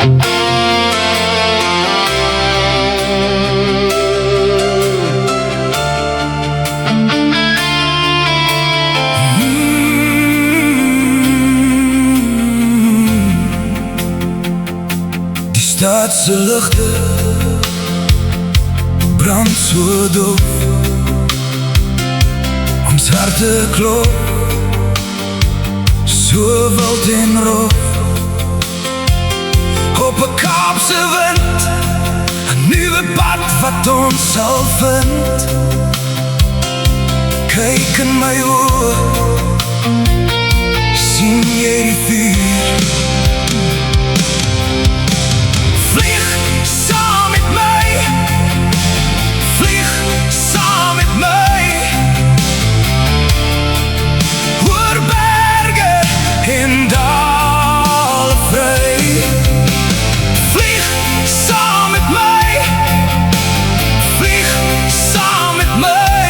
Die stadse ligte brand so dof, ons harte klop so wild en rof. Op 'n Kaapse wind, 'n nuwe pad wat ons sal vind. Kyk in my oë, sien jy die vuur? Vlieg saam met my, vlieg saam met my, oor berge en dale vry. Vlieg saam met my, vlieg saam met my,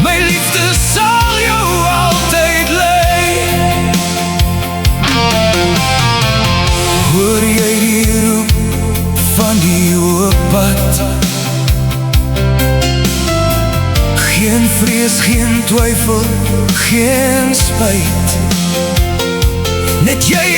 my liefde sal jou altyd lei. Hoor jy die roep van die oop pad? Geen vrees, geen twyfel, geen spyt, net jy